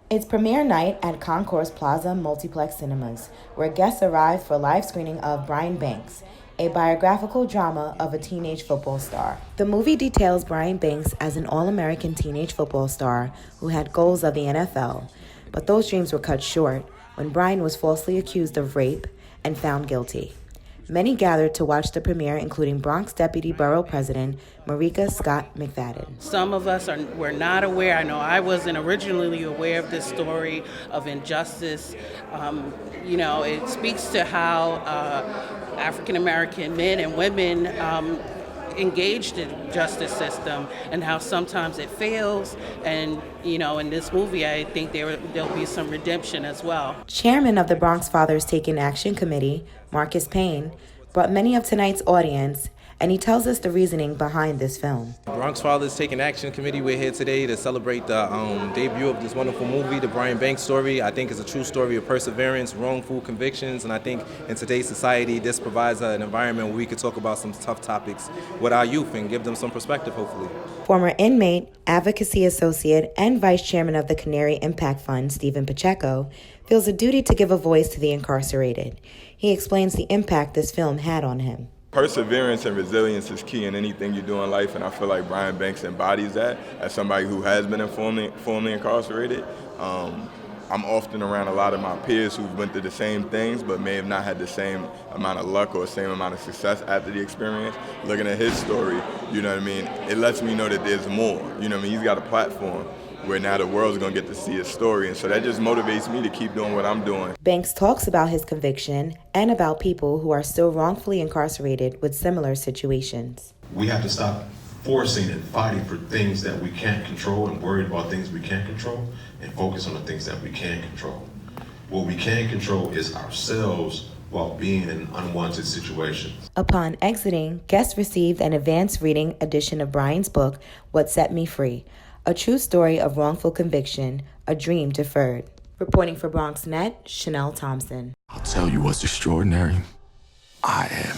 It's premiere night at Concourse Multiplex Cinemas, where guests arrive for a live screening of Brian Banks, a biographical drama of a teenage football star. The movie details Brian Banks as an all-American teenage football star who had goals of the NFL, but those dreams were cut short when Brian was falsely accused of rape and found guilty. Many gathered to watch the premiere, including Bronx Deputy Borough President Marika McFadden. Some of us were not aware. I know I wasn't originally aware of this story of injustice. It speaks to how African American men and women engaged the justice system and how sometimes it fails. And, in this movie, I think there'll be some redemption as well. Chairman of the Bronx Fathers Taking Action Committee, Payne, brought many of tonight's audience, and he tells us the reasoning behind this film. Bronx Fathers Taking Action Committee, we're here today to celebrate the debut of this wonderful movie, the Brian Banks story. I think it's a true story of perseverance, wrongful convictions, and I think in today's society, this provides an environment where we could talk about some tough topics with our youth and give them some perspective, hopefully. Former inmate, advocacy associate, and vice chairman of the Canary Impact Fund, Pacheco, feels a duty to give a voice to the incarcerated. He explains the impact this film had on him. Perseverance and resilience is key in anything you do in life, and I feel like Brian Banks embodies that as somebody who has been formerly incarcerated. I'm often around a lot of my peers who've went through the same things but may have not had the same amount of luck or the same amount of success after the experience. Looking at his story, it lets me know that there's more. He's got a platform where now the world's going to get to see his story, and so that just motivates me to keep doing what I'm doing. Banks talks about his conviction and about people who are still wrongfully incarcerated with similar situations. We have to stop forcing and fighting for things that we can't control and worried about things we can't control and focus on the things that we can control. What we can control is ourselves while being in unwanted situations. Upon exiting, guests received an advanced reading edition of Brian's book, What Set Me Free, a true story of wrongful conviction, a dream deferred. Reporting for BronxNet, Chanel Thompson. I'll tell you what's extraordinary. I am.